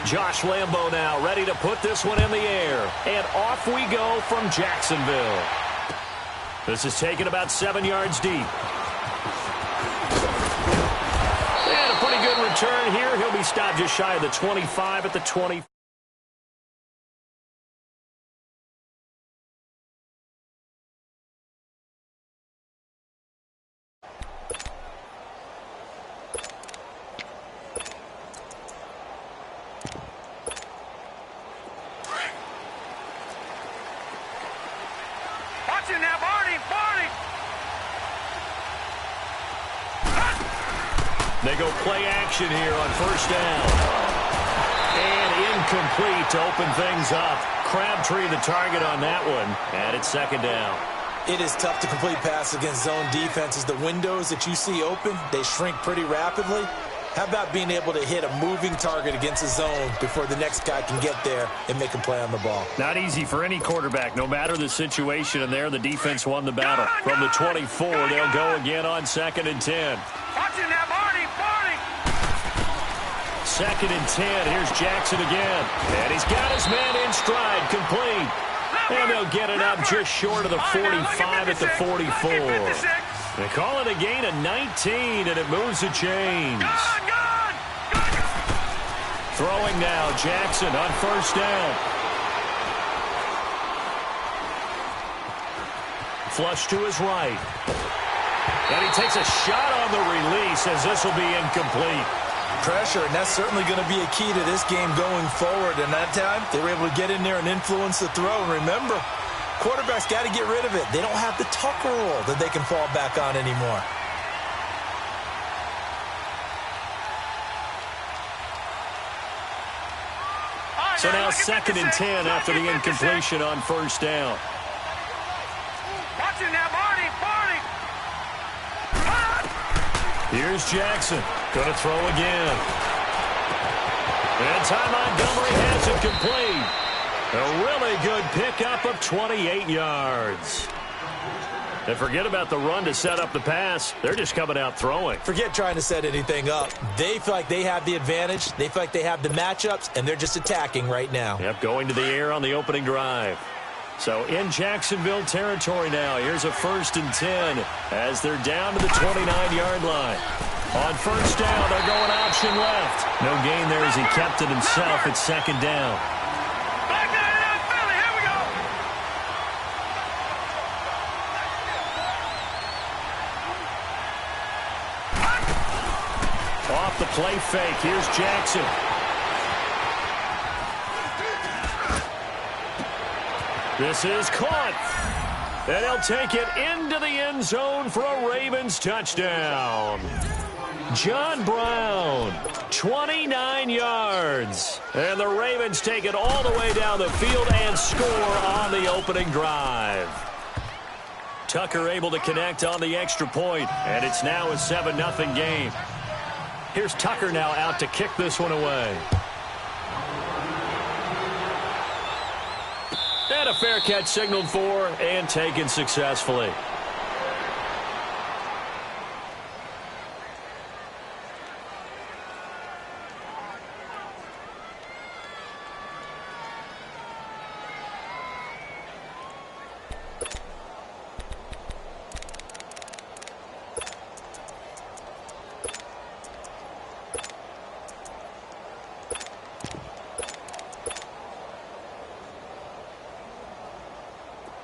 Josh Leemo now ready to put this one in the air. And off we go from Jacksonville. This is taken about 7 yards deep. And a pretty good return here. He'll be stopped just shy of the 25 at the 20. They go play action here on first down. And incomplete to open things up. Crabtree the target on that one. And it's second down. It is tough to complete passes against zone defenses. The windows that you see open, they shrink pretty rapidly. How about being able to hit a moving target against a zone before the next guy can get there and make a play on the ball? Not easy for any quarterback, no matter the situation. And there, the defense won the battle. From the 24, they'll go again on 2nd and 10. Second and 10. Here's Jackson again. And he's got his man in stride, complete. And they'll get it up just short of the 45 at the 44. They call it a gain of 19, and it moves the chains. Throwing now, Jackson on first down. Flush to his right. And he takes a shot on the release as this will be incomplete. Pressure, and that's certainly going to be a key to this game going forward. And that time, they were able to get in there and influence the throw. And remember, quarterbacks got to get rid of it. They don't have the Tucker rule that they can fall back on anymore. So now 2nd and 10 after the incompletion on first down. Here's Jackson. Going to throw again. And Ty Montgomery has it complete. A really good pickup of 28 yards. And forget about the run to set up the pass. They're just coming out throwing. Forget trying to set anything up. They feel like they have the advantage. They feel like they have the matchups, and they're just attacking right now. Yep, going to the air on the opening drive. So in Jacksonville territory now, here's a 1st and 10 as they're down to the 29-yard line. On first down, they're going option left. No gain there as he kept it himself at 2nd down. Off the play fake, here's Jackson. This is caught. And he'll take it into the end zone for a Ravens touchdown. John Brown, 29 yards. And the Ravens take it all the way down the field and score on the opening drive. Tucker able to connect on the extra point, and it's now a 7-0 game. Here's Tucker now out to kick this one away. And a fair catch signaled for and taken successfully.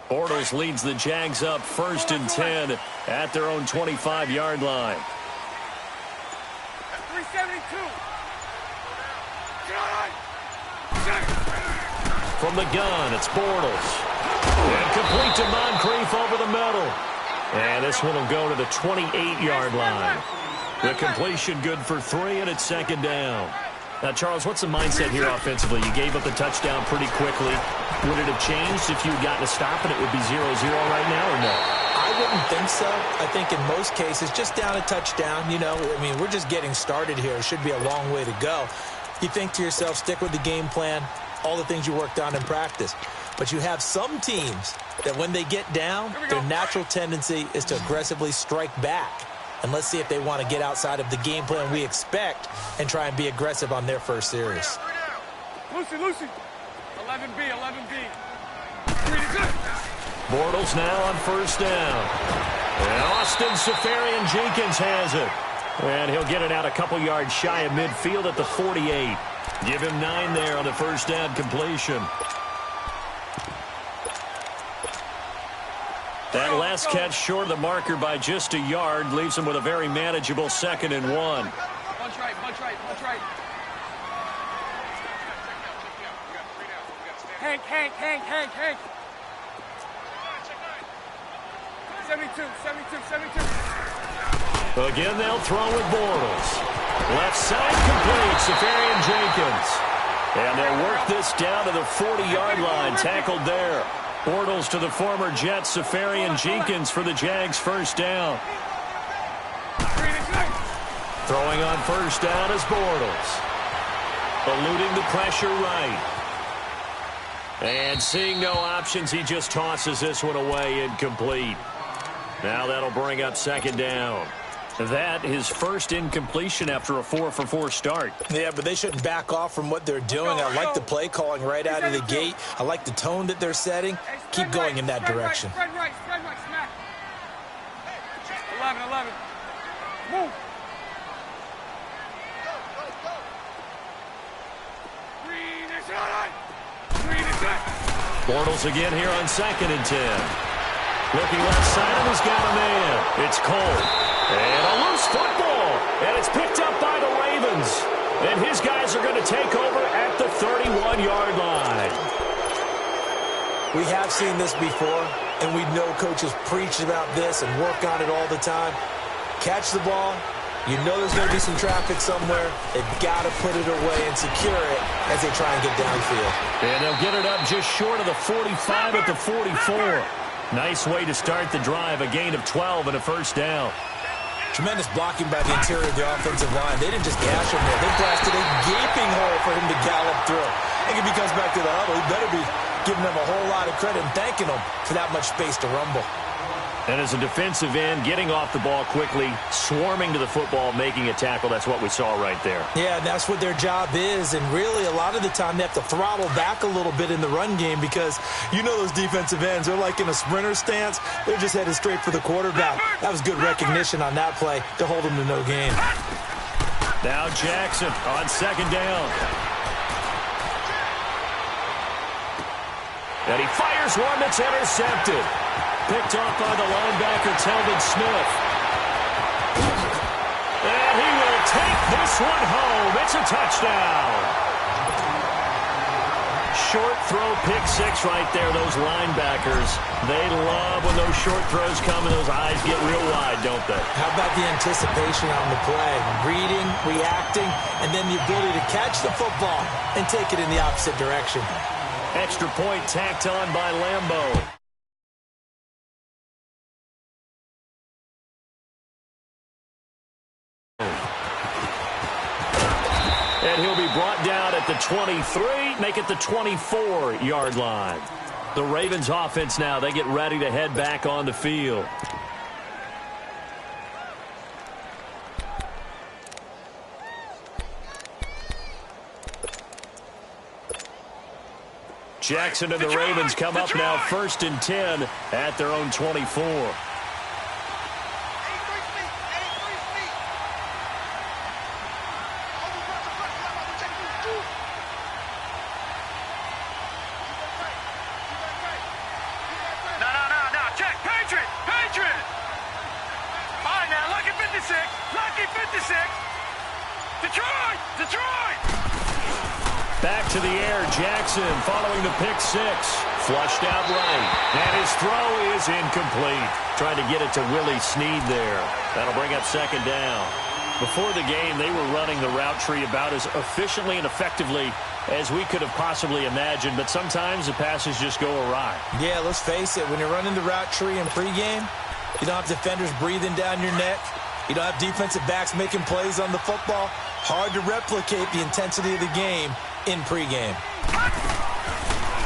Bortles leads the Jags up 1st and 10 at their own 25-yard line. 372. From the gun, it's Bortles. And complete to Moncrief over the middle. And this one will go to the 28-yard line. The completion good for 3, and it's 2nd down. Now, Charles, what's the mindset here offensively? You gave up the touchdown pretty quickly. Would it have changed if you had gotten a stop and it would be 0-0 right now, or no? I wouldn't think so. I think in most cases, just down a touchdown, you know, I mean, we're just getting started here. It should be a long way to go. You think to yourself, stick with the game plan, all the things you worked on in practice. But you have some teams that when they get down, their natural tendency is to aggressively strike back. And let's see if they want to get outside of the game plan we expect and try and be aggressive on their first series. Lucy, Lucy. 11B, 11B. Bortles now on first down. And Austin Seferian-Jenkins has it. And he'll get it out a couple yards shy of midfield at the 48. Give him 9 there on the first down completion. That last catch short of the marker by just a yard leaves him with a very manageable 2nd and 1. Punch right, punch right, punch right. Hank. 72. Again, they'll throw with Bortles. Left side complete, Seferian-Jenkins. And they'll work this down to the 40-yard line, tackled there. Bortles to the former Jet, Seferian-Jenkins for the Jags' first down. Throwing on first down is Bortles. Eluding the pressure right. And seeing no options, he just tosses this one away, incomplete. Now that'll bring up 2nd down. That his first incompletion after a 4-for-4 start. Yeah, but they shouldn't back off from what they're doing. I like the play calling right out of the gate. I like the tone that they're setting. Keep going in that direction. Spread right, smack. 11. Move. Bortles again here on 2nd and 10. Looking left side, and he's got a man. It's Cole. And a loose football. And it's picked up by the Ravens. And his guys are going to take over at the 31-yard line. We have seen this before, and we know coaches preach about this and work on it all the time. Catch the ball. You know there's going to be some traffic somewhere. They've got to put it away and secure it as they try and get downfield. And they'll get it up just short of the 45 at the 44. Nice way to start the drive, a gain of 12 and a first down. Tremendous blocking by the interior of the offensive line. They didn't just gash him there. They blasted a gaping hole for him to gallop through. I think if he comes back to the huddle, he better be giving them a whole lot of credit and thanking them for that much space to rumble. And as a defensive end, getting off the ball quickly, swarming to the football, making a tackle, that's what we saw right there. Yeah, that's what their job is, and really a lot of the time they have to throttle back a little bit in the run game because you know those defensive ends, they're like in a sprinter stance. They're just headed straight for the quarterback. That was good recognition on that play to hold them to no gain. Now Jackson on 2nd down. And he fires one that's intercepted. Picked off by the linebacker, Telvin Smith. And he will take this one home. It's a touchdown. Short throw, pick 6 right there. Those linebackers, they love when those short throws come and those eyes get real wide, don't they? How about the anticipation on the play? Reading, reacting, and then the ability to catch the football and take it in the opposite direction. Extra point tacked on by Lambo. And he'll be brought down at the 23, make it the 24-yard line. The Ravens offense now, they get ready to head back on the field. Jackson and the Ravens come up now 1st and 10 at their own 24. Back to the air, Jackson following the pick 6. Flushed out right. And his throw is incomplete. Trying to get it to Willie Snead there. That'll bring up 2nd down. Before the game, they were running the route tree about as efficiently and effectively as we could have possibly imagined, but sometimes the passes just go awry. Yeah, let's face it. When you're running the route tree in pregame, you don't have defenders breathing down your neck. You don't have defensive backs making plays on the football. Hard to replicate the intensity of the game in pregame.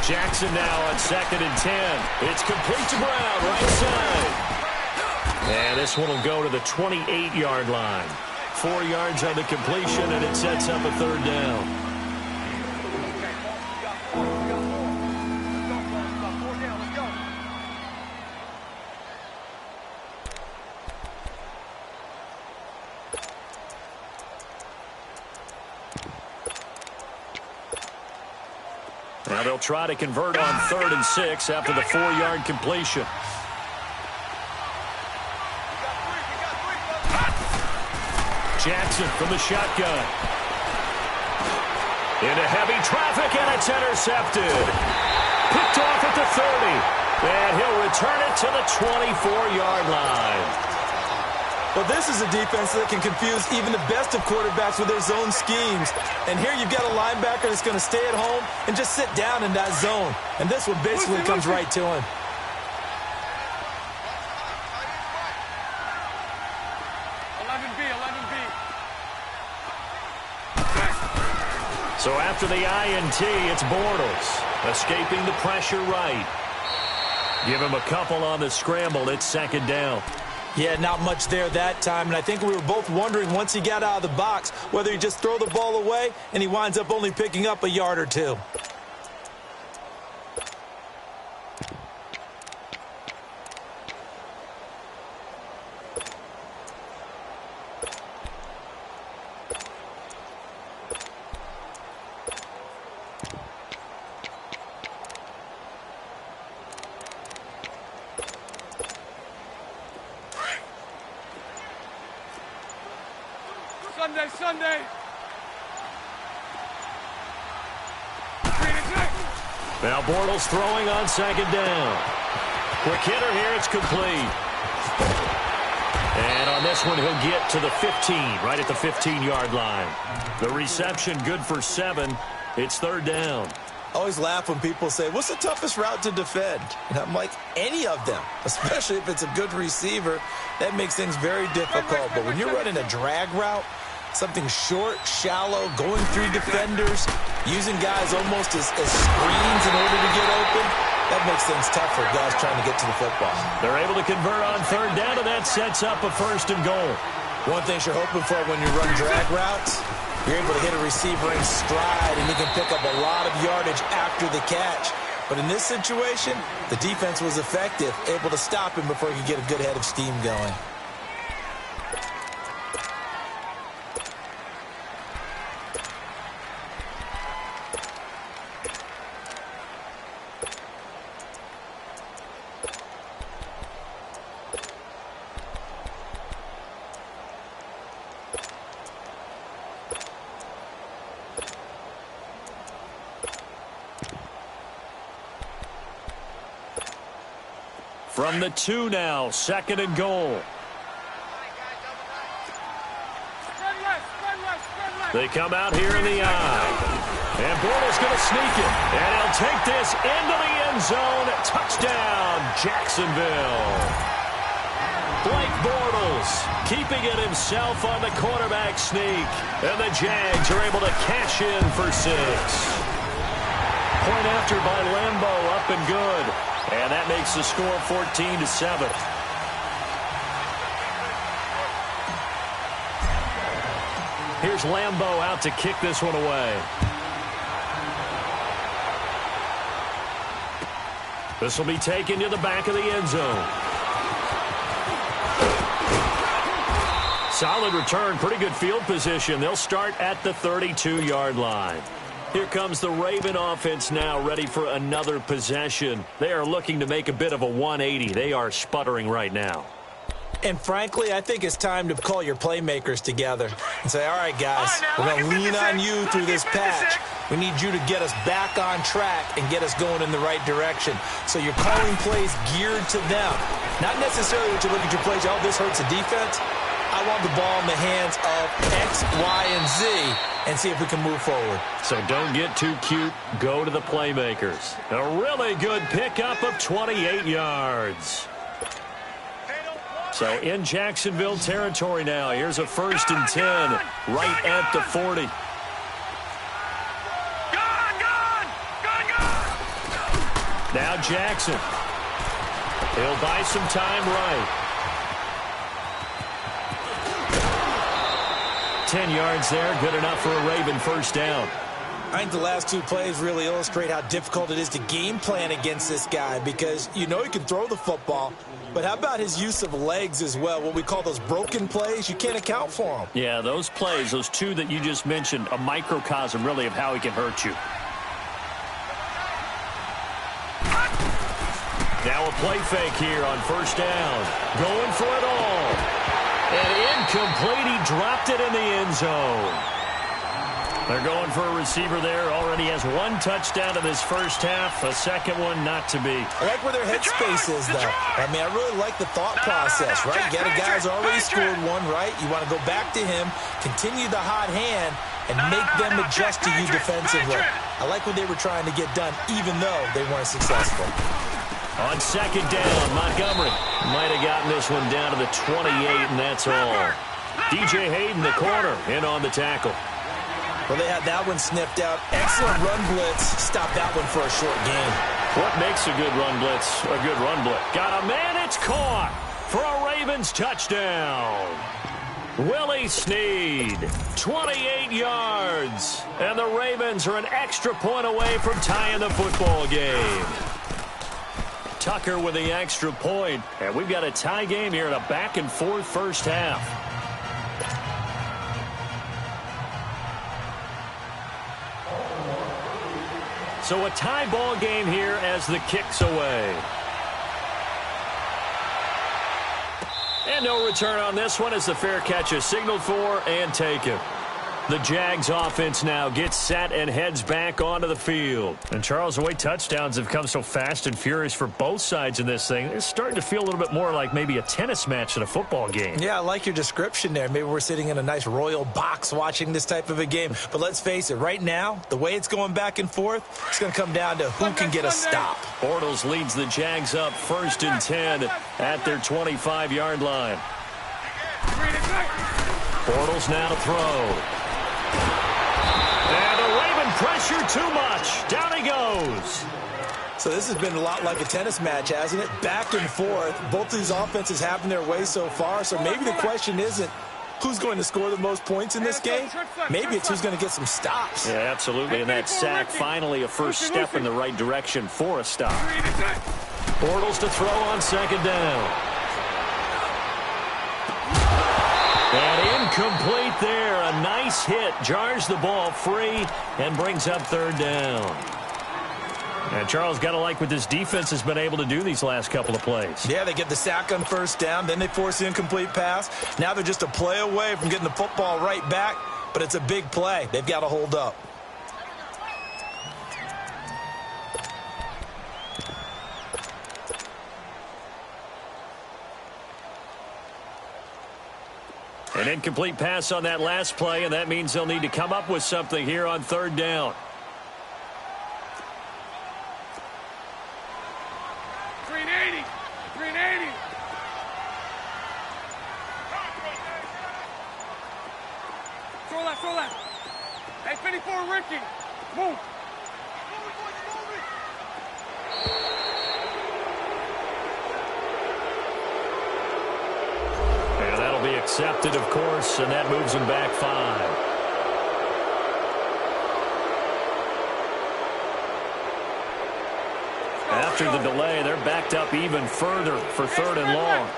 Jackson now on 2nd and 10. It's complete to Brown, right side. And this one will go to the 28-yard line. 4 yards on the completion, and it sets up a 3rd down. Now they'll try to convert on 3rd and 6 after the 4-yard completion. Jackson from the shotgun. Into heavy traffic, and it's intercepted. Picked off at the 30. And he'll return it to the 24-yard line. Well, this is a defense that can confuse even the best of quarterbacks with their zone schemes. And here you've got a linebacker that's going to stay at home and just sit down in that zone. And this one basically comes right to him. So after the INT, it's Bortles escaping the pressure right. Give him a couple on the scramble. It's 2nd down. Yeah, not much there that time, and I think we were both wondering once he got out of the box whether he just throw the ball away and he winds up only picking up a yard or two. Sunday. Now Bortles throwing on 2nd down. Quick hitter here, it's complete. And on this one, he'll get to the 15, right at the 15-yard line. The reception good for 7. It's 3rd down. I always laugh when people say, what's the toughest route to defend? And I'm like, any of them, especially if it's a good receiver. That makes things very difficult. But when you're running a drag route, something short, shallow, going through defenders, using guys almost as screens in order to get open, that makes things tough for guys trying to get to the football. They're able to convert on 3rd down, and that sets up a 1st and goal. One thing you're hoping for when you run drag routes, you're able to hit a receiver in stride, and he can pick up a lot of yardage after the catch. But in this situation, the defense was effective, able to stop him before he could get a good head of steam going. From the 2 now, 2nd and goal. They come out here in the eye. And Bortles going to sneak it. And he'll take this into the end zone. Touchdown, Jacksonville. Blake Bortles keeping it himself on the quarterback sneak. And the Jags are able to cash in for 6. Point after by Leemo, up and good. And that makes the score 14-7. Here's Leemo out to kick this one away. This will be taken to the back of the end zone. Solid return, pretty good field position. They'll start at the 32-yard line. Here comes the Raven offense now, ready for another possession. They are looking to make a bit of a 180. They are sputtering right now. And frankly, I think it's time to call your playmakers together and say, all right, guys, we're going to lean on you through this patch. We need you to get us back on track and get us going in the right direction. So you're calling plays geared to them. Not necessarily what you look at your plays, oh, this hurts the defense. I want the ball in the hands of X, Y, and Z and see if we can move forward. So don't get too cute. Go to the playmakers. A really good pickup of 28 yards. So in Jacksonville territory now. Here's a 1st and 10 right at the 40. Now Jackson. He'll buy some time right. 10 yards there, good enough for a Raven 1st down. I think the last 2 plays really illustrate how difficult it is to game plan against this guy because you know he can throw the football, but how about his use of legs as well? What we call those broken plays, you can't account for them. Yeah, those plays, those 2 that you just mentioned, a microcosm really of how he can hurt you. a play fake here on first down. Going for it all. And incomplete. He dropped it in the end zone. They're going for a receiver there. Already has one touchdown in this first half. A second one not to be. I like where their headspace is, though. I mean, I really like the thought process, right? You got a guy who's already scored one, right? You want to go back to him, continue the hot hand, and make them adjust to you defensively. I like what they were trying to get done, even though they weren't successful. On second down, Montgomery might have gotten this one down to the 28, and that's all. DJ Hayden, the corner, in on the tackle. Well, they had that one sniffed out. Excellent run blitz. Stop that one for a short gain. What makes a good run blitz a good run blitz? Got a man, it's caught for a Ravens touchdown. Willie Snead, 28 yards. And the Ravens are an extra point away from tying the football game. Tucker with the extra point. And we've got a tie game here in a back-and-forth first half. So a tie ball game here as the kick's away. And no return on this one as the fair catch is signaled for and taken. The Jags offense now gets set and heads back onto the field. And Charles, the way touchdowns have come so fast and furious for both sides in this thing, it's starting to feel a little bit more like maybe a tennis match than a football game. Yeah, I like your description there. Maybe we're sitting in a nice royal box watching this type of a game. But let's face it, right now, the way it's going back and forth, it's going to come down to who can get a stop. Bortles leads the Jags up 1st and 10 at their 25-yard line. Bortles now to throw. And the Raven pressure too much. Down he goes. So this has been a lot like a tennis match, hasn't it? Back and forth. Both of these offenses having their way so far. So maybe the question isn't who's going to score the most points in this game. Maybe it's who's going to get some stops. Yeah, absolutely. And that sack finally a first step in the right direction for a stop. Bortles to throw on second down. And incomplete there. A nice hit. Jars the ball free and brings up third down. And Charles, got to like what this defense has been able to do these last couple of plays. Yeah, they get the sack on first down. Then they force the incomplete pass. Now they're just a play away from getting the football right back. But it's a big play. They've got to hold up. An incomplete pass on that last play, and that means they'll need to come up with something here on third down. Throw left. Hey, 54, Ricky. Move. And that'll be accepted, of course, and that moves him back 5. After the delay, they're backed up even further for third and long.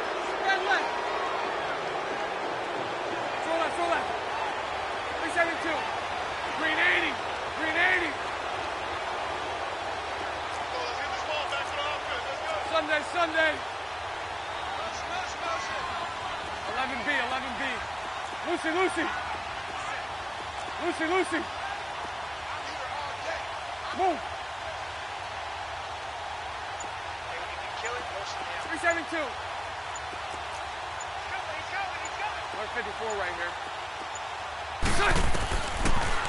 Sunday. 11B. Lucy. Move. 372. 154 right here.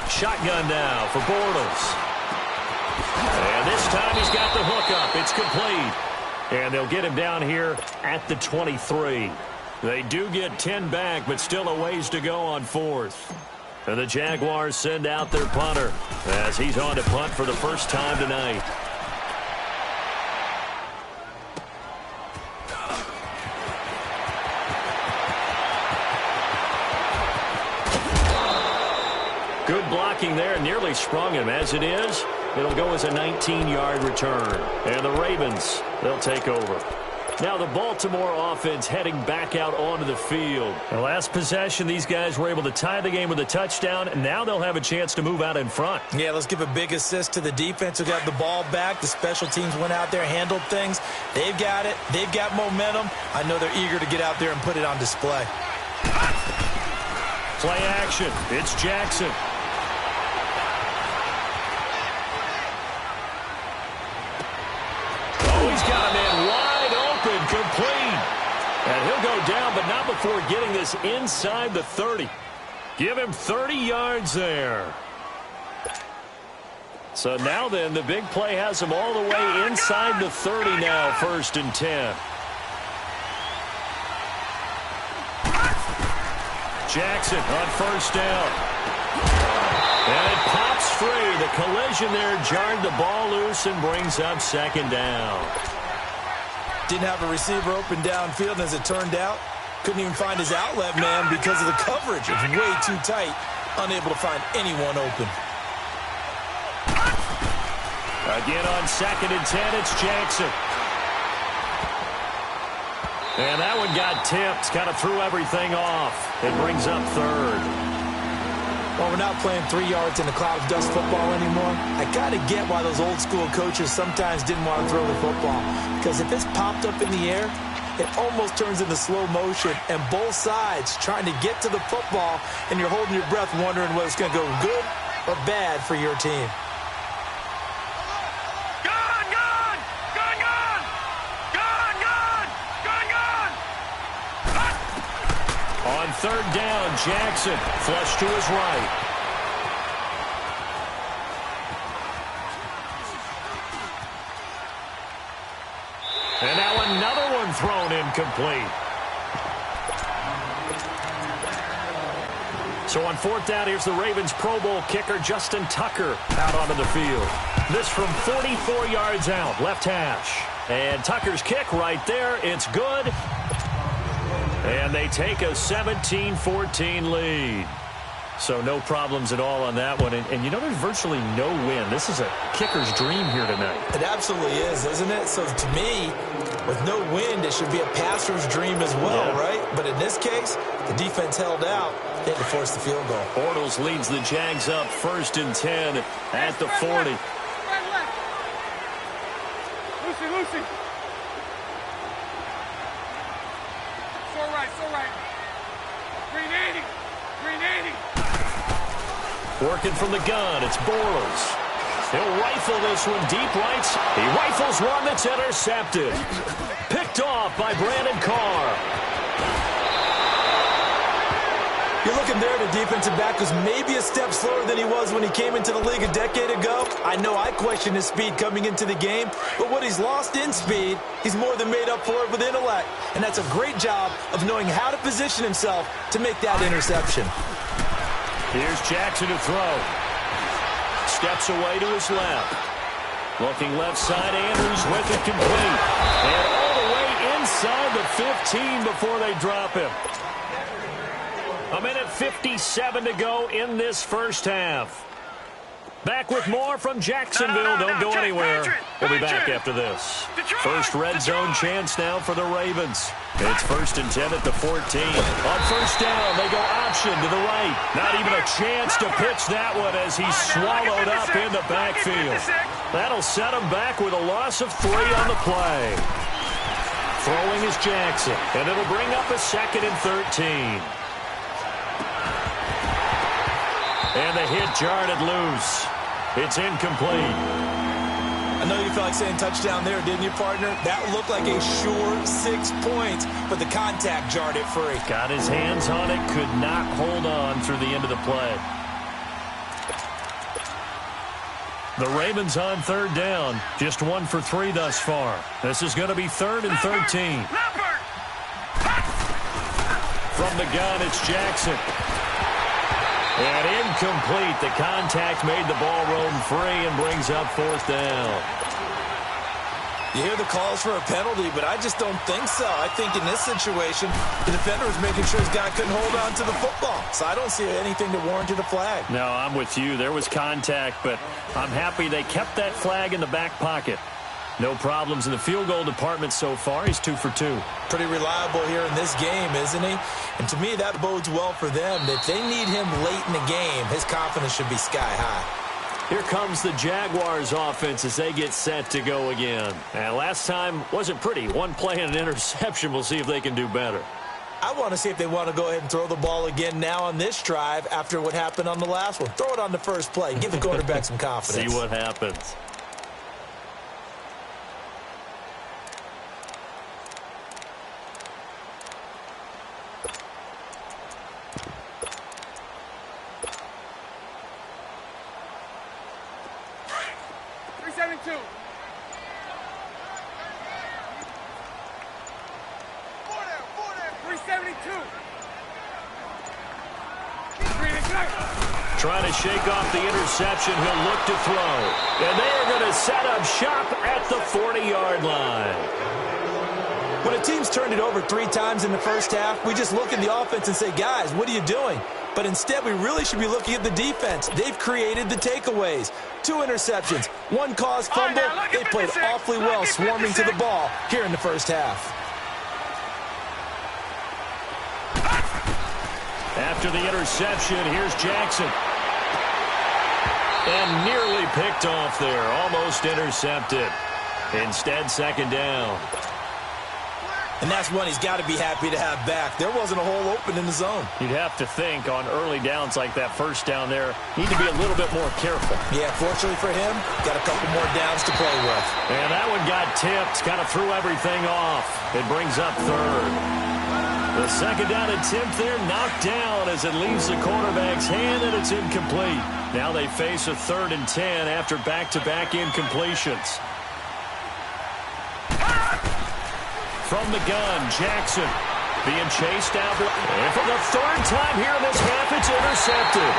Shotgun now for Bortles. And this time he's got the hook up. It's complete. And they'll get him down here at the 23. They do get 10 back, but still a ways to go on 4th. And the Jaguars send out their punter as he's on to punt for the first time tonight. Good blocking there, nearly sprung him. As it is, it'll go as a 19-yard return. And the Ravens, they'll take over. Now the Baltimore offense heading back out onto the field. The last possession, these guys were able to tie the game with a touchdown, and now they'll have a chance to move out in front. Yeah, let's give a big assist to the defense who got the ball back. The special teams went out there, handled things. They've got it. They've got momentum. I know they're eager to get out there and put it on display. Play action. It's Jackson. He's got a man wide open, complete. And he'll go down, but not before getting this inside the 30. Give him 30 yards there. So now then, the big play has him all the way inside the 30 now, 1st and 10. Jackson on 1st down. And it pops free. The collision there jarred the ball loose and brings up 2nd down. Didn't have a receiver open downfield, and as it turned out, couldn't even find his outlet man because of the coverage. It's way too tight, unable to find anyone open. Again on 2nd and 10, it's Jackson. And that one got tipped, kind of threw everything off. It brings up 3rd. Well, we're not playing 3 yards in a cloud of dust football anymore. I got to get why those old school coaches sometimes didn't want to throw the football. Because if it's popped up in the air, it almost turns into slow motion. And both sides trying to get to the football, and you're holding your breath wondering whether it's going to go good or bad for your team. On 3rd down, Jackson flush to his right. And now another one thrown incomplete. So on 4th down, here's the Ravens Pro Bowl kicker, Justin Tucker, out onto the field. This from 44 yards out, left hash. And Tucker's kick right there. It's good. And they take a 17-14 lead. So no problems at all on that one. And you know, there's virtually no win. This is a kicker's dream here tonight. It absolutely is, isn't it? So to me, with no win, it should be a passer's dream as well, right? But in this case, the defense held out. They had to force the field goal. Bortles leads the Jags up 1st and 10 at the 40. Lucy. So right. Green 80. Working from the gun, it's Bortles. He'll rifle this one deep right. He rifles one that's intercepted. Picked off by Brandon Carr. You're looking there, the defensive back was maybe a step slower than he was when he came into the league a decade ago. I know I questioned his speed coming into the game, but what he's lost in speed, he's more than made up for it with intellect. And that's a great job of knowing how to position himself to make that interception. Here's Jackson to throw. Steps away to his left. Looking left side, Andrews with it complete. And all the way inside the 15 before they drop him. 1:57 to go in this 1st half. Back with more from Jacksonville. Don't go anywhere. We'll be back after this. First red zone chance now for the Ravens. It's 1st and 10 at the 14. On 1st down, they go option to the right. Not even a chance to pitch that one as he's swallowed up in the backfield. That'll set him back with a loss of 3 on the play. Throwing is Jackson, and it'll bring up a 2nd and 13. And the hit jarred it loose. It's incomplete. I know you felt like saying touchdown there, didn't you, partner? That looked like a sure 6 points, but the contact jarred it free. Got his hands on it, could not hold on through the end of the play. The Ravens on 3rd down, just 1 for 3 thus far. This is going to be 3rd and 13. From the gun, it's Jackson. And incomplete. The contact made the ball roam free and brings up 4th down. You hear the calls for a penalty, but I just don't think so. I think in this situation, the defender was making sure his guy couldn't hold on to the football. So I don't see anything to warrant a flag. No, I'm with you. There was contact, but I'm happy they kept that flag in the back pocket. No problems in the field goal department so far. He's 2 for 2. Pretty reliable here in this game, isn't he? And to me, that bodes well for them. If they need him late in the game, his confidence should be sky high. Here comes the Jaguars offense as they get set to go again. And last time wasn't pretty. One play and an interception. We'll see if they can do better. I want to see if they want to go ahead and throw the ball again now on this drive after what happened on the last one. Throw it on the first play. Give the quarterback some confidence. See what happens. Trying to shake off the interception. He'll look to throw. And they are going to set up shop at the 40-yard line. When a team's turned it over 3 times in the first half, we just look at the offense and say, guys, what are you doing? But instead, we really should be looking at the defense. They've created the takeaways. 2 interceptions, 1 caused fumble. They played awfully well swarming to the ball here in the first half. After the interception, here's Jackson. And nearly picked off there. Almost intercepted. Instead, second down. And that's one he's got to be happy to have back. There wasn't a hole open in the zone. You'd have to think on early downs like that first down there, need to be a little bit more careful. Yeah, fortunately for him, got a couple more downs to play with. And that one got tipped, kind of threw everything off. It brings up third. The second down attempt there knocked down as it leaves the quarterback's hand, and it's incomplete. Now they face a 3rd and 10 after back-to-back incompletions. From the gun, Jackson being chased out. And for the 3rd time here in this half, it's intercepted.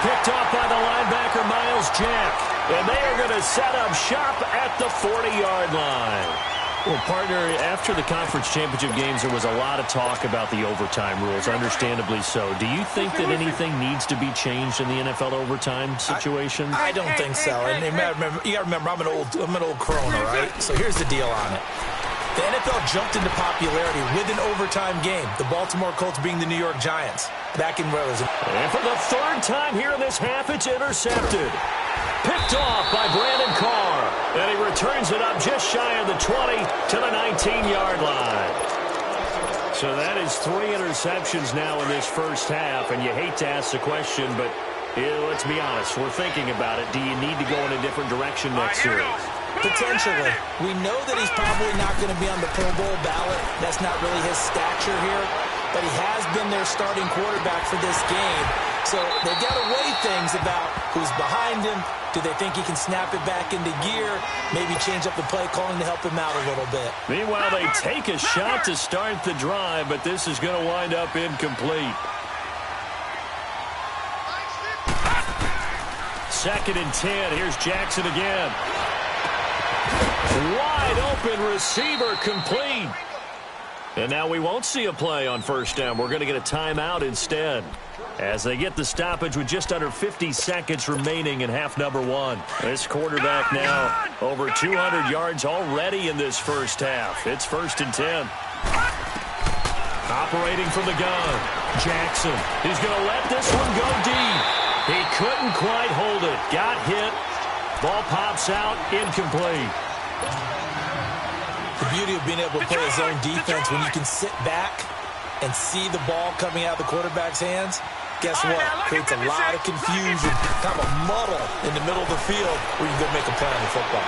Picked off by the linebacker, Miles Jack. And they are going to set up shop at the 40-yard line. Well, partner, after the conference championship games, there was a lot of talk about the overtime rules, understandably so. Do you think that anything needs to be changed in the NFL overtime situation? I don't think so. And you got to remember, I'm an old crone, all right? So here's the deal on it. The NFL jumped into popularity with an overtime game. The Baltimore Colts being the New York Giants. Back in where was it? And for the 3rd time here in this half, it's intercepted. Picked off by Brandon Carr. And he returns it up just shy of the 20 to the 19-yard line. So that is 3 interceptions now in this first half. And you hate to ask the question, but let's be honest. We're thinking about it. Do you need to go in a different direction next series? Potentially. We know that he's probably not going to be on the Pro Bowl ballot. That's not really his stature here. But he has been their starting quarterback for this game. So they've got to weigh things about who's behind him. Do they think he can snap it back into gear? Maybe change up the play calling to help him out a little bit. Meanwhile, they take a shot to start the drive, but this is going to wind up incomplete. 2nd and 10. Here's Jackson again. Wide open receiver complete. And now we won't see a play on first down. We're going to get a timeout instead, as they get the stoppage with just under 50 seconds remaining in half number 1. This quarterback now over 200 yards already in this first half. It's 1st and 10. Operating from the gun, Jackson. He's going to let this one go deep. He couldn't quite hold it. Got hit. Ball pops out, incomplete. The beauty of being able to play a zone defense when you can sit back and see the ball coming out of the quarterback's hands, guess what? Creates a lot of confusion, kind of a muddle in the middle of the field where you can go make a play on the football.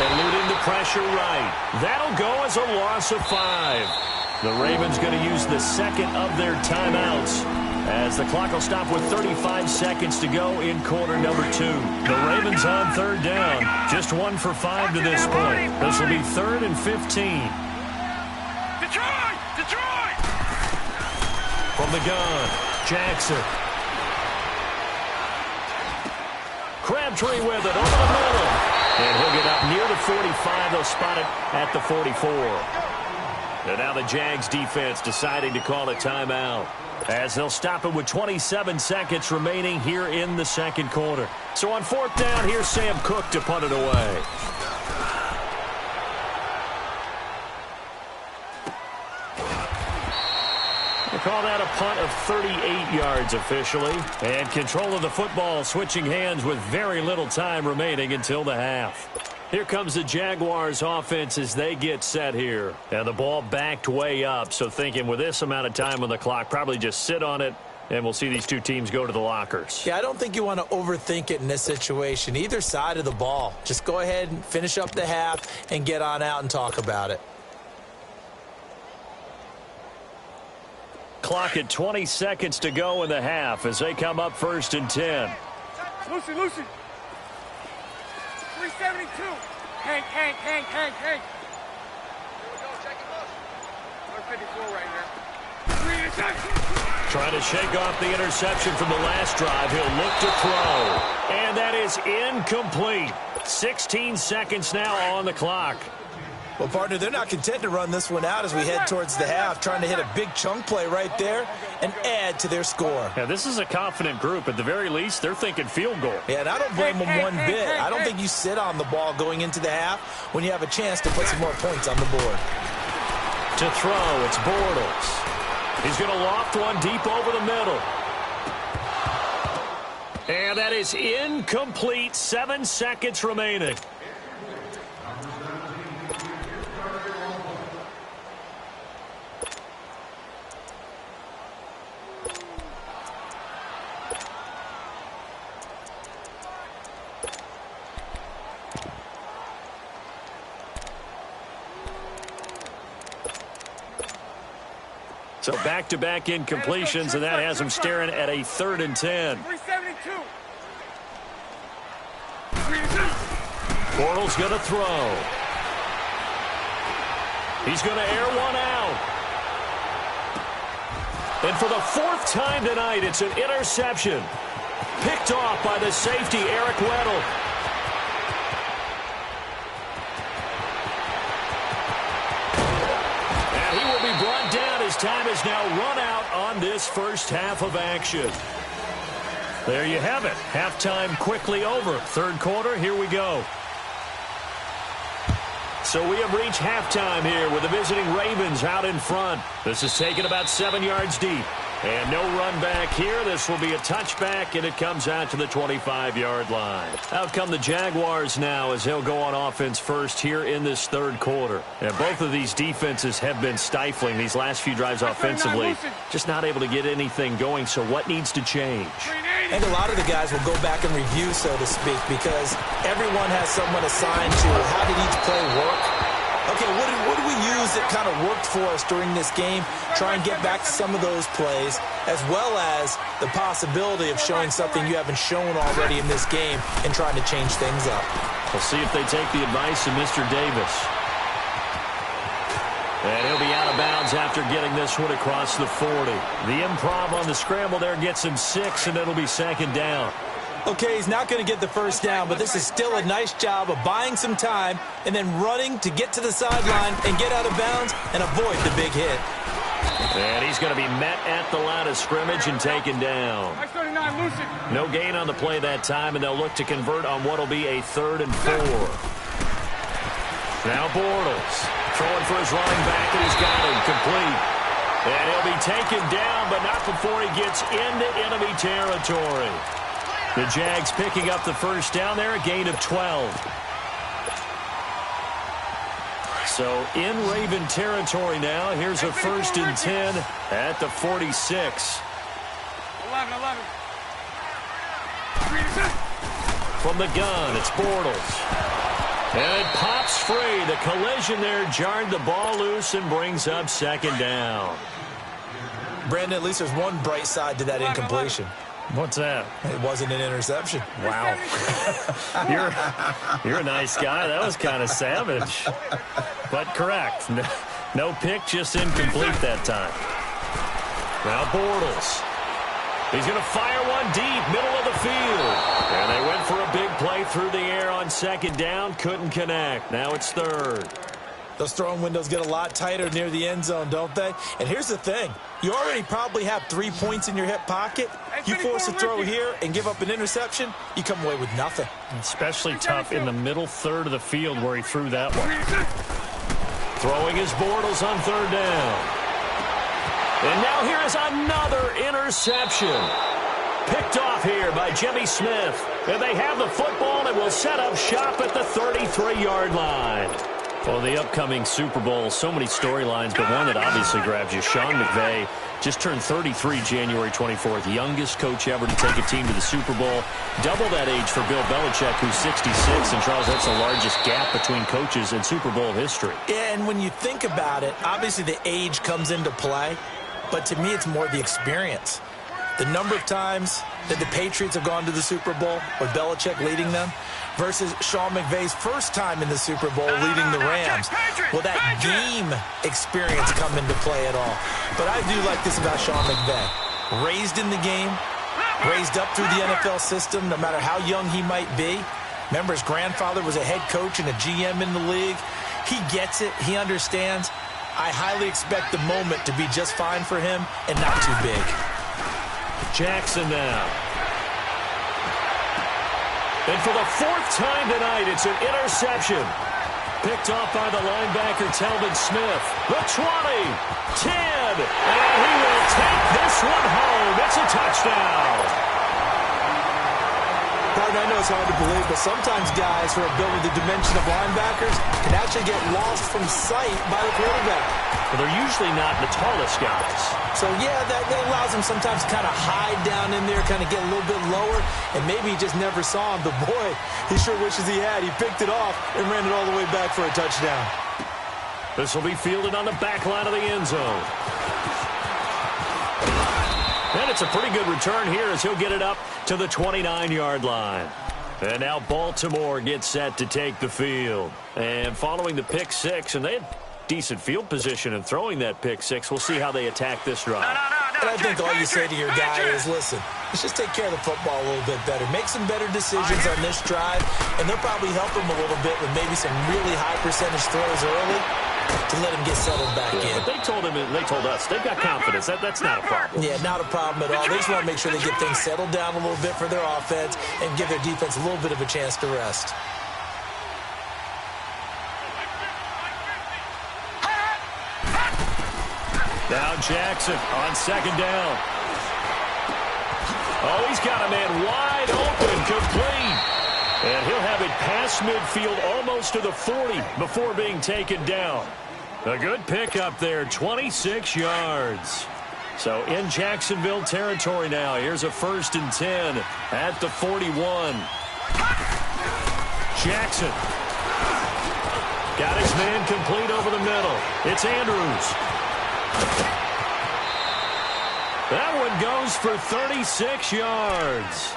Eluding the pressure right. That'll go as a loss of 5. The Ravens going to use the 2nd of their timeouts, as the clock will stop with 35 seconds to go in quarter number 2. The Ravens on 3rd down. Just 1 for 5 to this point. This will be 3rd and 15. Detroit! From the gun, Jackson. Crabtree with it over the middle. And he'll get up near the 45. They'll spot it at the 44. And now the Jags defense deciding to call a timeout. as they'll stop it with 27 seconds remaining here in the second quarter. So on fourth down, here's Sam Cook to punt it away. We'll call that a punt of 38 yards officially. And control of the football switching hands with very little time remaining until the half. Here comes the Jaguars offense as they get set here. And the ball backed way up, so thinking with this amount of time on the clock, probably just sit on it, and we'll see these two teams go to the lockers. Yeah, I don't think you want to overthink it in this situation. Either side of the ball. Just go ahead and finish up the half and get on out and talk about it. Clock at 20 seconds to go in the half as they come up first and 10. Lucy. 372. Hank. Here we go, check it out. 154 right here. 3 interceptions. Trying to shake off the interception from the last drive. He'll look to throw. And that is incomplete. 16 seconds now on the clock. Well, partner, they're not content to run this one out as we head towards the half, trying to hit a big chunk play right there and add to their score. Yeah, this is a confident group. At the very least, they're thinking field goal. Yeah, and I don't blame them one bit. I don't think you sit on the ball going into the half when you have a chance to put some more points on the board. To throw, it's Bortles. He's going to loft one deep over the middle. And that is incomplete. 7 seconds remaining. So back-to-back incompletions, and that has them staring at a 3rd and 10. 372. Bortles going to throw. He's going to air one out. And for the 4th time tonight, it's an interception. Picked off by the safety, Eric Weddle. And he will be brought down. His time is now run out on this first half of action. There you have it. Halftime quickly over. Third quarter, here we go. So we have reached halftime here with the visiting Ravens out in front. This is taken about 7 yards deep. And no run back here. This will be a touchback, and it comes out to the 25-yard line. Out come the Jaguars now as they'll go on offense first here in this third quarter. And both of these defenses have been stifling these last few drives offensively. Just not able to get anything going, so what needs to change? I think a lot of the guys will go back and review, so to speak, because everyone has someone assigned to how did each play work. Okay, what do we use that kind of worked for us during this game? Try and get back to some of those plays, as well as the possibility of showing something you haven't shown already in this game and trying to change things up. We'll see if they take the advice of Mr. Davis. And he'll be out of bounds after getting this one across the 40. The improv on the scramble there gets him 6, and it'll be 2nd down. Okay, he's not going to get the first down, but this is still a nice job of buying some time and then running to get to the sideline and get out of bounds and avoid the big hit. And he's going to be met at the line of scrimmage and taken down. No gain on the play that time, and they'll look to convert on what will be a 3rd and 4. Now Bortles throwing for his running back, and he's got him complete. And he'll be taken down, but not before he gets into enemy territory. The Jags picking up the first down there, a gain of 12. So in Raven territory now. Here's a 1st and 10 at the 46. 11. From the gun, it's Bortles. And it pops free. The collision there jarred the ball loose and brings up 2nd down. Brandon, at least there's one bright side to that incompletion. What's that? It wasn't an interception. Wow. You're a nice guy. That was kind of savage. But correct. No pick, just incomplete that time. Now Bortles. He's going to fire one deep, middle of the field. And they went for a big play through the air on 2nd down. Couldn't connect. Now it's 3rd. Those throwing windows get a lot tighter near the end zone, don't they? And here's the thing. You already probably have 3 points in your hip pocket. You force a throw here and give up an interception, you come away with nothing. Especially tough in the middle third of the field where he threw that one. Throwing his Bortles on third down. And now here is another interception. Picked off here by Jimmy Smith. And they have the football and will set up shop at the 33-yard line. Well, the upcoming Super Bowl, so many storylines, but one that obviously grabs you. Sean McVay just turned 33 January 24th. Youngest coach ever to take a team to the Super Bowl. Double that age for Bill Belichick, who's 66. And, Charles, that's the largest gap between coaches in Super Bowl history. Yeah, and when you think about it, obviously the age comes into play. But to me, it's more the experience. The number of times that the Patriots have gone to the Super Bowl with Belichick leading them versus Sean McVay's first time in the Super Bowl leading the Rams. Will that game experience come into play at all? But I do like this about Sean McVay. Raised in the game, raised up through the NFL system, no matter how young he might be. Remember, his grandfather was a head coach and a GM in the league. He gets it. He understands. I highly expect the moment to be just fine for him and not too big. Jackson now. And for the fourth time tonight, it's an interception. Picked off by the linebacker, Telvin Smith. The 20, 10, and he will take this one home. It's a touchdown. Partner, I know it's hard to believe, but sometimes guys who are built with the dimension of linebackers can actually get lost from sight by the quarterback. Well, they're usually not the tallest guys. So, yeah, that allows them sometimes to kind of hide down in there, kind of get a little bit lower, and maybe he just never saw him. But, boy, he sure wishes he had. He picked it off and ran it all the way back for a touchdown. This will be fielded on the back line of the end zone. And it's a pretty good return here as he'll get it up to the 29-yard line. And now Baltimore gets set to take the field. And following the pick six, and they had decent field position in throwing that pick six. We'll see how they attack this drive. And I think all you say to your guy is, listen, let's just take care of the football a little bit better. Make some better decisions on this drive, and they'll probably help him a little bit with maybe some really high percentage throws early to let him get settled back in. But they told us, they've got confidence. That's not a problem. Yeah, not a problem at all. They just want to make sure they get things settled down a little bit for their offense and give their defense a little bit of a chance to rest. Now Jackson on second down. Oh, he's got a man wide open, complete. And he'll have it past midfield almost to the 40 before being taken down. A good pickup there, 26 yards. So in Jacksonville territory now. Here's a 1st and 10 at the 41. Jackson got his man complete over the middle. It's Andrews. That one goes for 36 yards.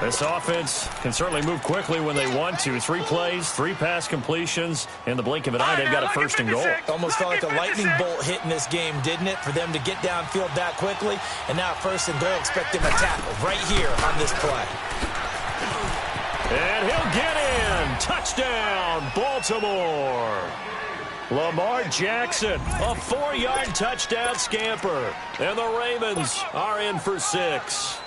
This offense can certainly move quickly when they want to. 3 plays, 3 pass completions. In the blink of an eye, they've got a 1st and goal. Almost felt like a lightning bolt hit in this game, didn't it? For them to get downfield that quickly. And now 1st and goal, expect them to tackle right here on this play. And he'll get in. Touchdown, Baltimore. Lamar Jackson, a 4-yard touchdown scamper. And the Ravens are in for 6.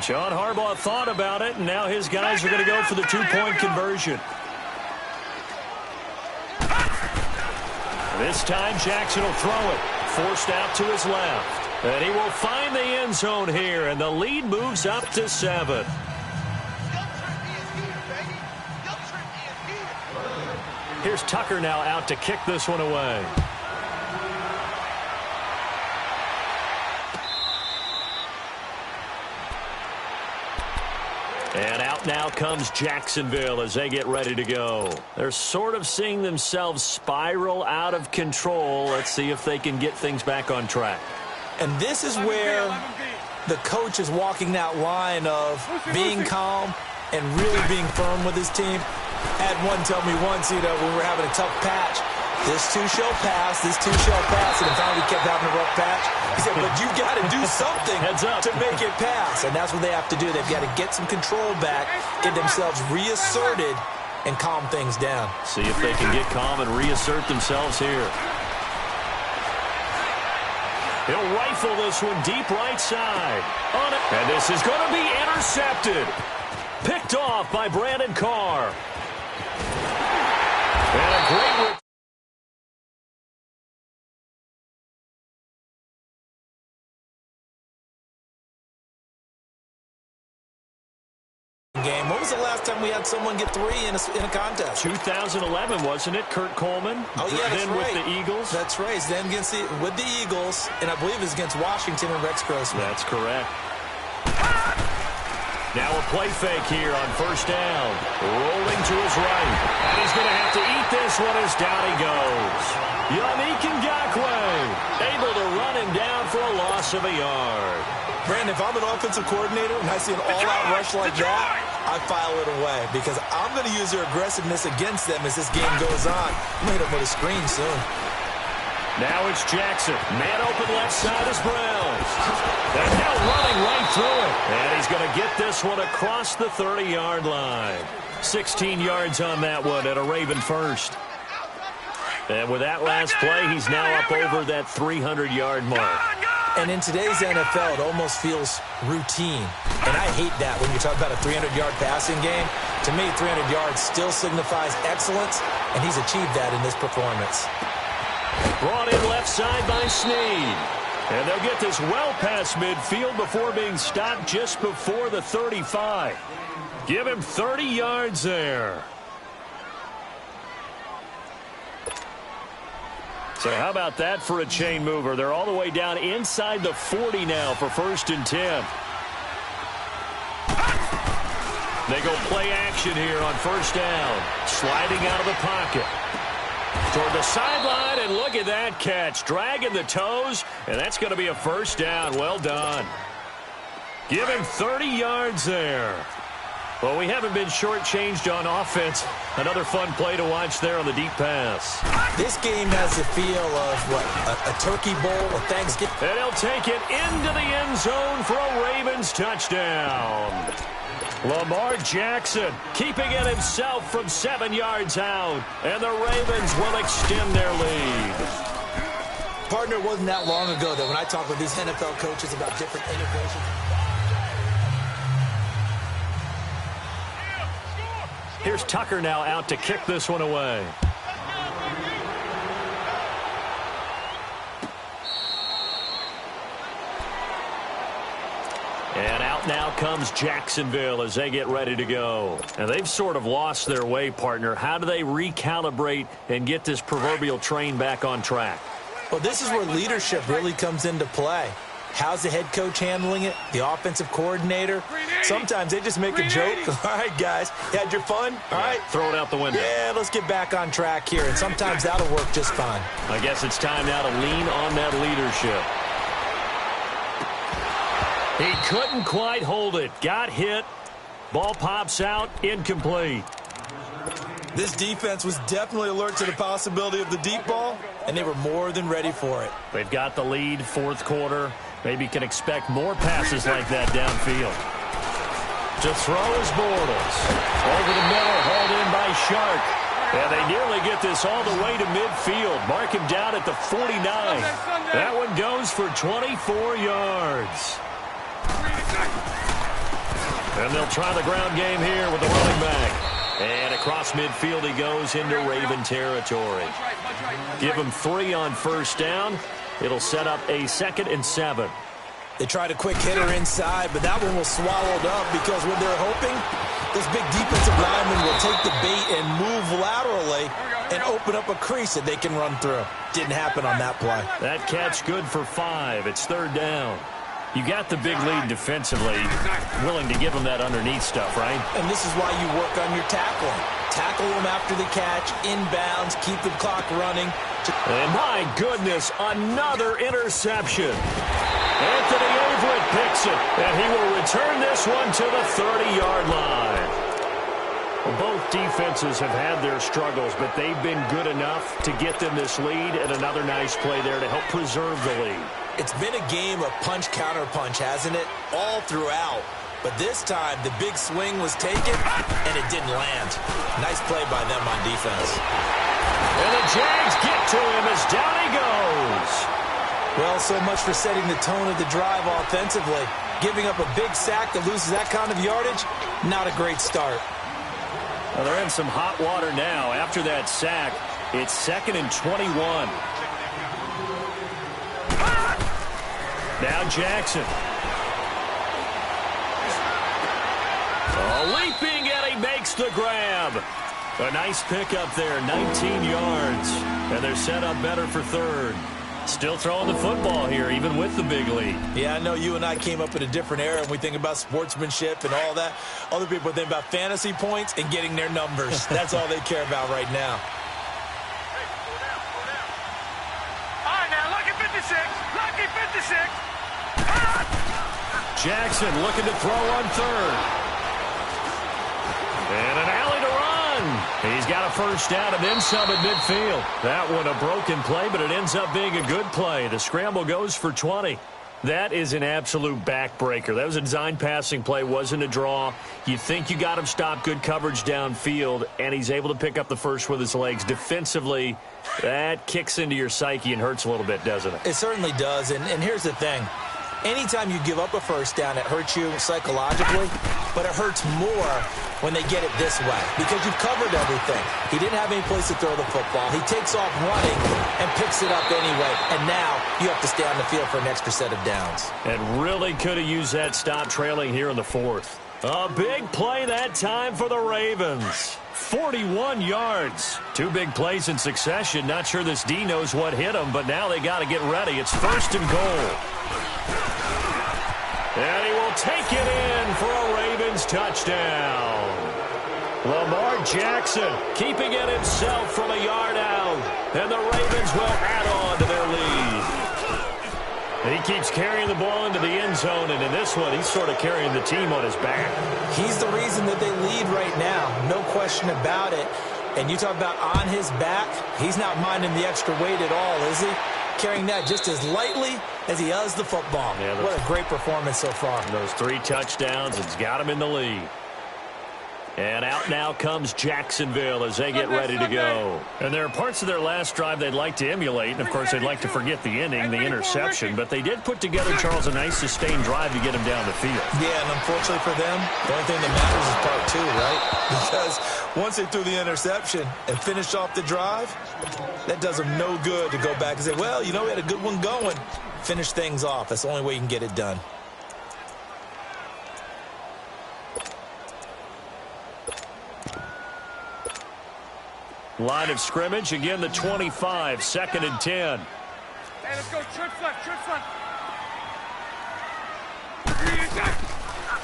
John Harbaugh thought about it, and now his guys are going to go for the 2-point conversion. This time Jackson will throw it. Forced out to his left. And he will find the end zone here, and the lead moves up to 7. Here's Tucker now out to kick this one away. And out now comes Jacksonville as they get ready to go. They're sort of seeing themselves spiral out of control. Let's see if they can get things back on track. And this is where the coach is walking that line of being calm and really being firm with his team. Had one tell me once, when we were having a tough patch, this too shall pass, this too shall pass, and finally we kept having a rough patch. He said, but you got to do something to make it pass, and that's what they have to do. They've got to get some control back, get themselves reasserted, and calm things down. See if they can get calm and reassert themselves here. He'll rifle this one deep right side. On it. And this is going to be intercepted. Picked off by Brandon Carr. And a great game. When was the last time we had someone get 3 in a contest? 2011, wasn't it? Kurt Coleman. Oh, yeah, that's then right. with the Eagles. That's right. Then with the Eagles, and I believe it's against Washington and Rex Grossman. That's correct. Now a play fake here on first down. Rolling to his right. And he's going to have to eat this one as down he goes. Yannick Ngakoue able to run him down for a loss of a yard. Brandon, if I'm an offensive coordinator and I see an all-out rush like that, I file it away because I'm going to use their aggressiveness against them as this game goes on. I'm going to hit them with a screen soon. Now it's Jackson. Man open left side is Browns. They're now running right through it. And he's going to get this one across the 30-yard line. 16 yards on that one at a Raven first. And with that last play, he's now up over that 300-yard mark. And in today's NFL, it almost feels routine. And I hate that when you talk about a 300-yard passing game. To me, 300 yards still signifies excellence, and he's achieved that in this performance. Brought in left side by Snead. And they'll get this well past midfield before being stopped just before the 35. Give him 30 yards there. So how about that for a chain mover? They're all the way down inside the 40 now for 1st and 10. They go play action here on first down. Sliding out of the pocket. Toward the sideline, and look at that catch. Dragging the toes, and that's going to be a first down. Well done. Give him 30 yards there. Well, we haven't been shortchanged on offense. Another fun play to watch there on the deep pass. This game has the feel of, what, a turkey bowl, a Thanksgiving. And he'll take it into the end zone for a Ravens touchdown. Lamar Jackson keeping it himself from 7 yards out. And the Ravens will extend their lead. Partner, it wasn't that long ago that when I talk with these NFL coaches about different innovations. Here's Tucker now out to kick this one away. And out now comes Jacksonville as they get ready to go. And they've sort of lost their way, partner. How do they recalibrate and get this proverbial train back on track? Well, this is where leadership really comes into play. How's the head coach handling it? The offensive coordinator? Sometimes they just make a joke. All right, guys, you had your fun? All right. Throw it out the window. Yeah, let's get back on track here. And sometimes that'll work just fine. I guess it's time now to lean on that leadership. He couldn't quite hold it. Got hit. Ball pops out. Incomplete. This defense was definitely alert to the possibility of the deep ball, and they were more than ready for it. They've got the lead, 4th quarter. Maybe can expect more passes like that downfield. To throw is Bortles. Over the middle, hauled in by Shark. And they nearly get this all the way to midfield. Mark him down at the 49. That one goes for 24 yards. And they'll try the ground game here with the running back. And across midfield he goes into Raven territory. Give him 3 on first down. It'll set up a 2nd and 7. They tried a quick hitter inside, but that one was swallowed up because what they're hoping, this big defensive lineman will take the bait and move laterally and open up a crease that they can run through. Didn't happen on that play. That catch good for 5. It's 3rd down. You got the big lead defensively, willing to give them that underneath stuff, right? And this is why you work on your tackling. Tackle them after the catch, inbounds, keep the clock running. And my goodness, another interception. Anthony Averett picks it, and he will return this one to the 30-yard line. Well, both defenses have had their struggles, but they've been good enough to get them this lead, and another nice play there to help preserve the lead. It's been a game of punch-counter-punch, hasn't it? All throughout. But this time, the big swing was taken, and it didn't land. Nice play by them on defense. And the Jags get to him as down he goes. Well, so much for setting the tone of the drive offensively. Giving up a big sack that loses that kind of yardage, not a great start. Well, they're in some hot water now. After that sack, it's 2nd and 21. Now Jackson. Leaping, and he makes the grab. A nice pickup there, 19 yards. And they're set up better for 3rd. Still throwing the football here, even with the big lead. Yeah, I know you and I came up in a different era, and we think about sportsmanship and all that. Other people think about fantasy points and getting their numbers. That's all they care about right now. All right, now, lucky 56. Lucky 56. Jackson looking to throw on 3rd. And an alley to run. He's got a first down and then some at midfield. That one a broken play, but it ends up being a good play. The scramble goes for 20. That is an absolute backbreaker. That was a design passing play, wasn't a draw. You think you got him stopped, good coverage downfield, and he's able to pick up the first with his legs. Defensively, that kicks into your psyche and hurts a little bit, doesn't it? It certainly does, and here's the thing. Anytime you give up a first down, it hurts you psychologically, but it hurts more when they get it this way because you've covered everything. He didn't have any place to throw the football. He takes off running and picks it up anyway, and now you have to stay on the field for an extra set of downs. And really could have used that stop trailing here in the 4th. A big play that time for the Ravens. 41 yards. 2 big plays in succession. Not sure this D knows what hit him, but now they got to get ready. It's 1st and goal. And he will take it in for a Ravens touchdown. Lamar Jackson keeping it himself from a yard out. And the Ravens will add on to their lead. And he keeps carrying the ball into the end zone, and in this one, he's sort of carrying the team on his back. He's the reason that they lead right now. No question about it. And you talk about on his back, he's not minding the extra weight at all, is he? Carrying that just as lightly as he does the football. Yeah, what a great performance so far. Those 3 touchdowns, it's got him in the lead. And out now comes Jacksonville as they get ready to go. And there are parts of their last drive they'd like to emulate. And, of course, they'd like to forget the ending, the interception. But they did put together, Charles, a nice sustained drive to get him down the field. Yeah, and unfortunately for them, the only thing that matters is part 2, right? Because once they threw the interception and finished off the drive, that does them no good to go back and say, well, you know, we had a good one going. Finish things off. That's the only way you can get it done. Line of scrimmage, again the 25, 2nd and 10. Hey, let's go. Church left, church left.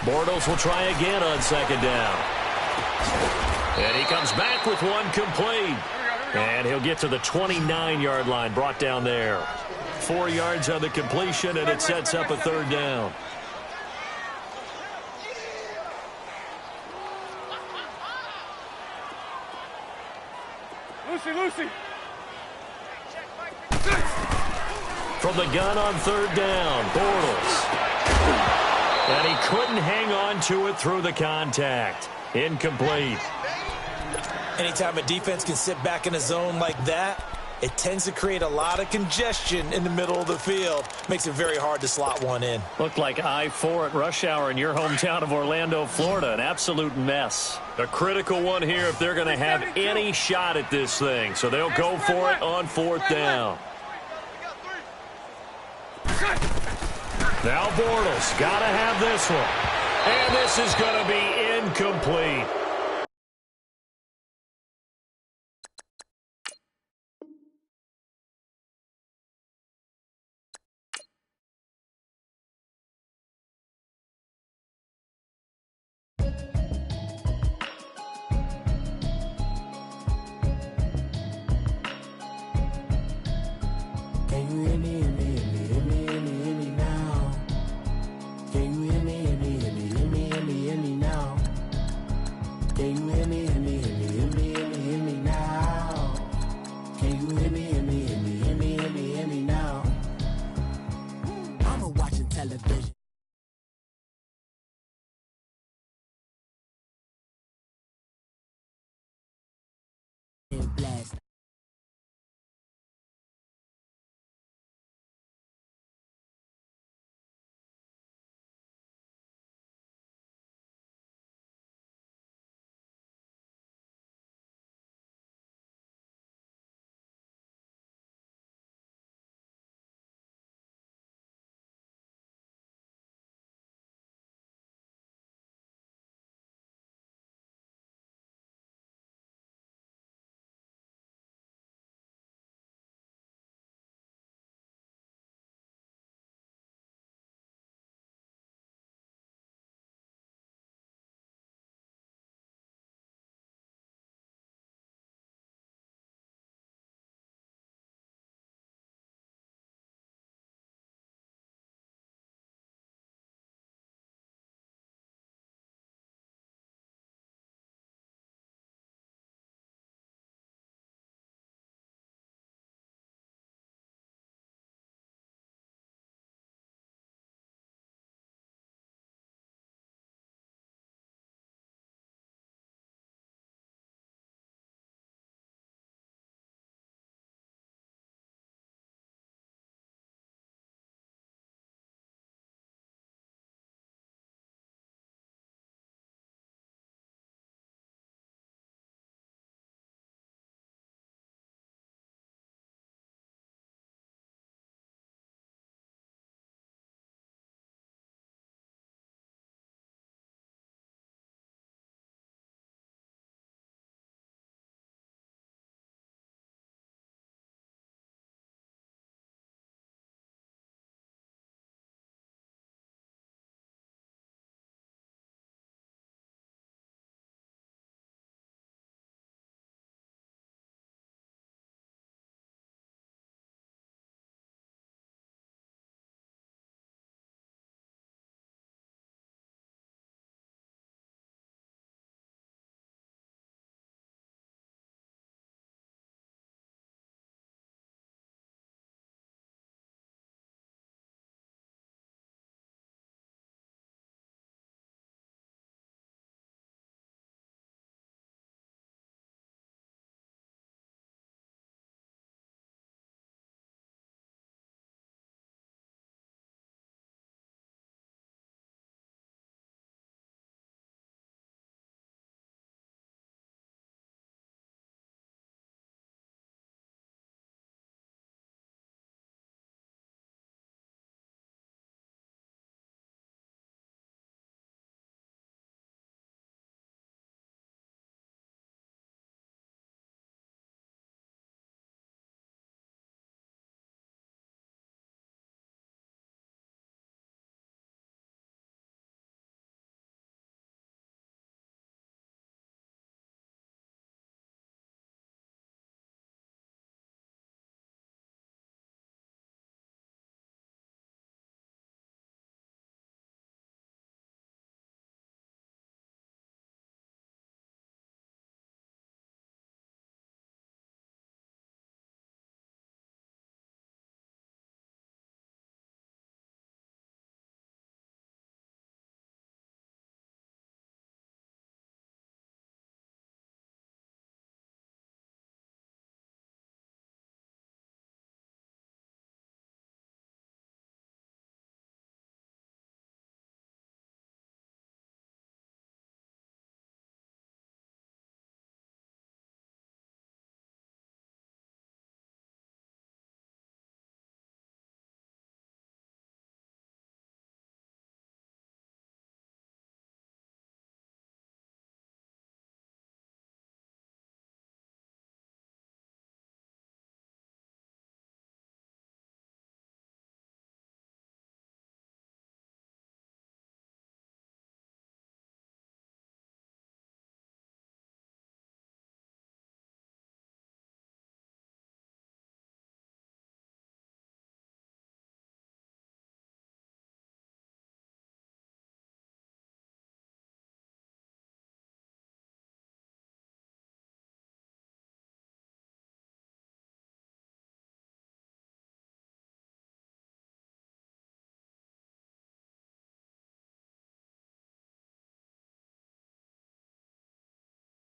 Bortles will try again on 2nd down. And he comes back with one complete. And he'll get to the 29-yard line, brought down there. 4 yards on the completion, and it sets up a 3rd down. Lucy. From the gun on 3rd down, Bortles. And he couldn't hang on to it through the contact. Incomplete. Anytime a defense can sit back in a zone like that, it tends to create a lot of congestion in the middle of the field. Makes it very hard to slot one in. Looked like I-4 at rush hour in your hometown of Orlando, Florida. An absolute mess. A critical one here if they're going to have any shot at this thing. So they'll go for it on 4th down. Now Bortles got to have this one. And this is going to be incomplete. Can you hear me, hear me, hear me, hear me, hear me, hear me now? Can you hear me, hear me, hear me, hear me, hear me, hear me now? Can you hear me, hear me, hear me?